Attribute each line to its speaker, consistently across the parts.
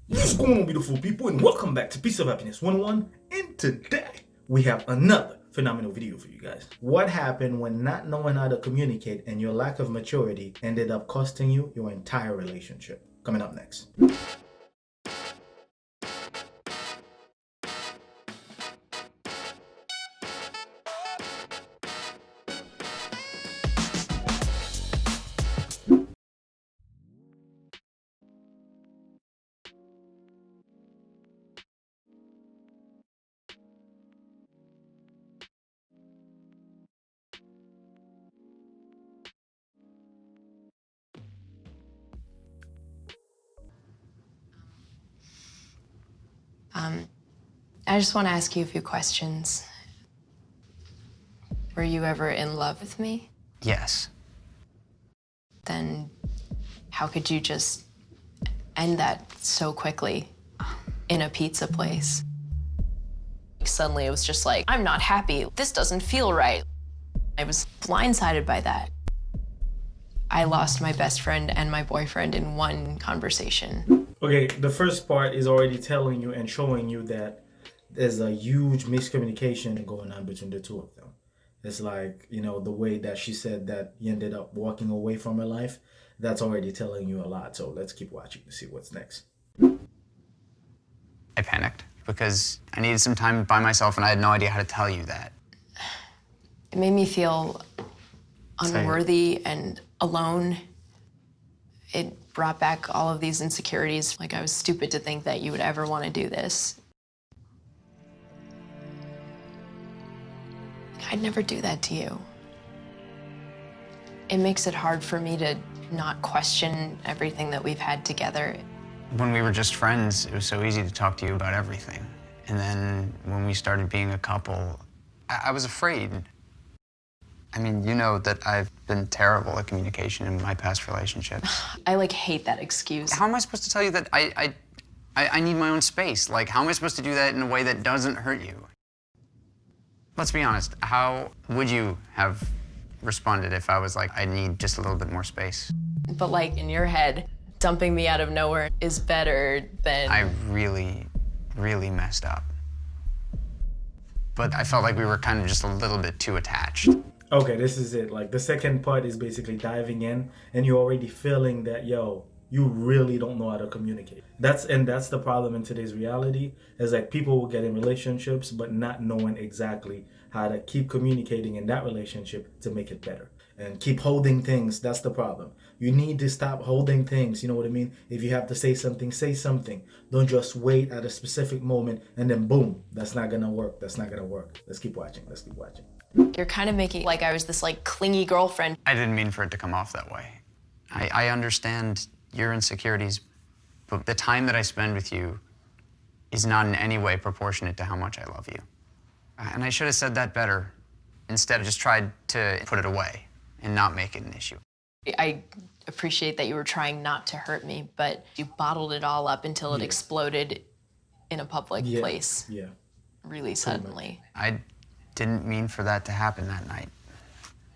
Speaker 1: What's going on, beautiful people, and welcome back to Piece of Happiness 101. And today we have another phenomenal video for you guys. What happened when not knowing how to communicate and your lack of maturity ended up costing you your entire relationship? Coming up next.
Speaker 2: I just want to ask you a few questions. Were you ever in love with me?
Speaker 3: Yes.
Speaker 2: Then how could you just end that so quickly in a pizza place? Suddenly it was just like, I'm not happy. This doesn't feel right. I was blindsided by that. I lost my best friend and my boyfriend in one conversation.
Speaker 1: Okay, the first part is already telling you and showing you that there's a huge miscommunication going on between the two of them. It's like, you know, the way that she said that you ended up walking away from her life, that's already telling you a lot. So let's keep watching to see what's next.
Speaker 3: I panicked because I needed some time by myself and I had no idea how to tell you that.
Speaker 2: It made me feel unworthy and alone. It brought back all of these insecurities. Like, I was stupid to think that you would ever want to do this. I'd never do that to you. It makes it hard for me to not question everything that we've had together.
Speaker 3: When we were just friends, it was so easy to talk to you about everything. And then when we started being a couple, I was afraid. I mean, you know that I've been terrible at communication in my past relationships.
Speaker 2: I hate that excuse.
Speaker 3: How am I supposed to tell you that I need my own space? Like, how am I supposed to do that in a way that doesn't hurt you? Let's be honest, how would you have responded if I was like, I need just a little bit more space?
Speaker 2: But in your head, dumping me out of nowhere is better than...
Speaker 3: I really, really messed up. But I felt like we were kind of just a little bit too attached.
Speaker 1: Okay, this is it. Like, the second part is basically diving in and you're already feeling that, yo, you really don't know how to communicate. That's the problem in today's reality, is like people will get in relationships but not knowing exactly how to keep communicating in that relationship to make it better. And keep holding things, that's the problem. You need to stop holding things, you know what I mean? If you have to say something, say something. Don't just wait at a specific moment and then boom, that's not gonna work, that's not gonna work. Let's keep watching, let's keep watching.
Speaker 2: You're kind of making like I was this clingy girlfriend.
Speaker 3: I didn't mean for it to come off that way. I understand your insecurities, but the time that I spend with you is not in any way proportionate to how much I love you. And I should have said that better. Instead, I just tried to put it away and not make it an issue.
Speaker 2: I appreciate that you were trying not to hurt me, but you bottled it all up until it exploded in a public place.
Speaker 1: Yeah.
Speaker 2: Really suddenly.
Speaker 3: I didn't mean for that to happen that night.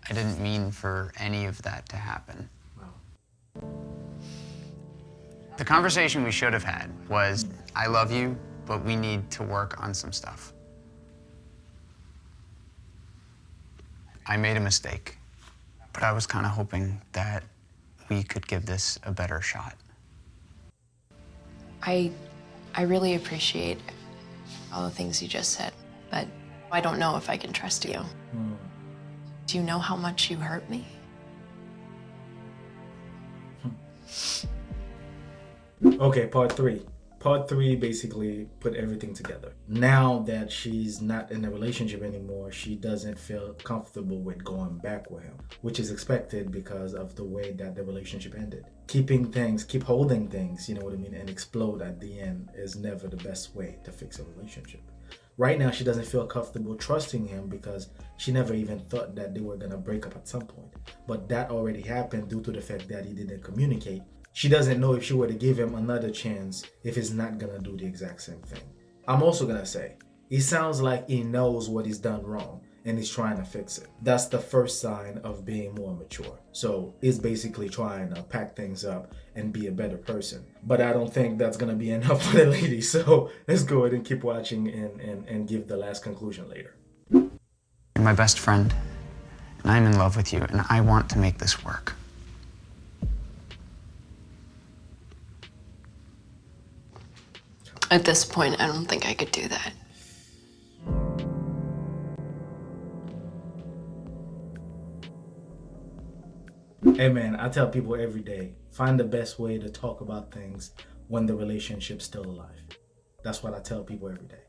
Speaker 3: I didn't mean for any of that to happen.
Speaker 1: Wow.
Speaker 3: The conversation we should have had was, I love you, but we need to work on some stuff. I made a mistake, but I was kind of hoping that we could give this a better shot.
Speaker 2: I really appreciate all the things you just said, but I don't know if I can trust you. Do you know how much you hurt me?
Speaker 1: Okay, part three. Part three basically put everything together. Now that she's not in a relationship anymore, she doesn't feel comfortable with going back with him, which is expected because of the way that the relationship ended. Keep holding things, you know what I mean, and explode at the end is never the best way to fix a relationship. Right now, she doesn't feel comfortable trusting him because she never even thought that they were gonna break up at some point. But that already happened due to the fact that he didn't communicate. She doesn't know if she were to give him another chance if he's not gonna do the exact same thing. I'm also gonna say, it sounds like he knows what he's done wrong and he's trying to fix it. That's the first sign of being more mature. So he's basically trying to pack things up and be a better person. But I don't think that's gonna be enough for the lady. So let's go ahead and keep watching and give the last conclusion later.
Speaker 3: You're my best friend, and I'm in love with you, and I want to make this work.
Speaker 2: At this point, I don't think I could do that.
Speaker 1: Hey man, I tell people every day, find the best way to talk about things when the relationship's still alive. That's what I tell people every day.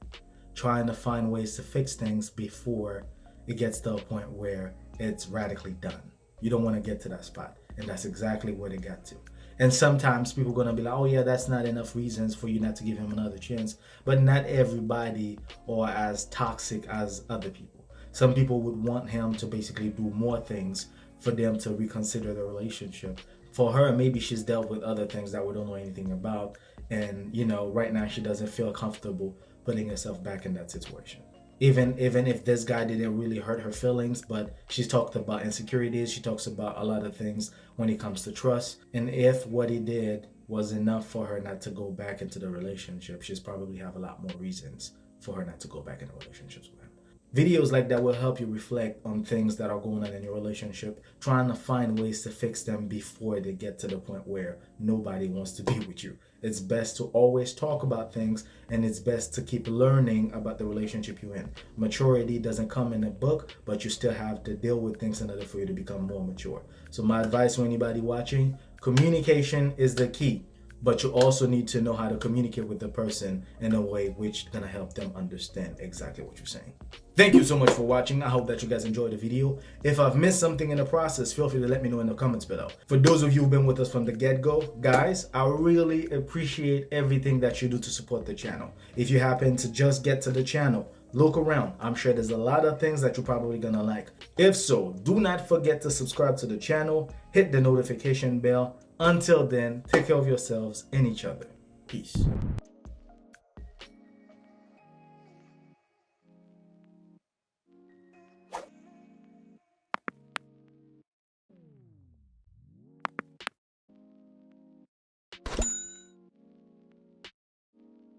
Speaker 1: Trying to find ways to fix things before it gets to a point where it's radically done. You don't want to get to that spot. And that's exactly where they got to. And sometimes people are going to be like, oh yeah, that's not enough reasons for you not to give him another chance. But not everybody are as toxic as other people. Some people would want him to basically do more things for them to reconsider the relationship. For her, maybe she's dealt with other things that we don't know anything about. And, you know, right now she doesn't feel comfortable putting herself back in that situation. Even if this guy didn't really hurt her feelings, but she's talked about insecurities, she talks about a lot of things when it comes to trust. And if what he did was enough for her not to go back into the relationship, she's probably have a lot more reasons for her not to go back into relationships with him. Videos like that will help you reflect on things that are going on in your relationship, trying to find ways to fix them before they get to the point where nobody wants to be with you. It's best to always talk about things, and it's best to keep learning about the relationship you're in. Maturity doesn't come in a book, but you still have to deal with things in order for you to become more mature. So my advice to anybody watching, communication is the key. But you also need to know how to communicate with the person in a way which is going to help them understand exactly what you're saying. Thank you so much for watching. I hope that you guys enjoyed the video. If I've missed something in the process, feel free to let me know in the comments below. For those of you who've been with us from the get-go, guys, I really appreciate everything that you do to support the channel. If you happen to just get to the channel, look around. I'm sure there's a lot of things that you're probably gonna like. If so, do not forget to subscribe to the channel, hit the notification bell. Until then, take care of yourselves and each other. Peace.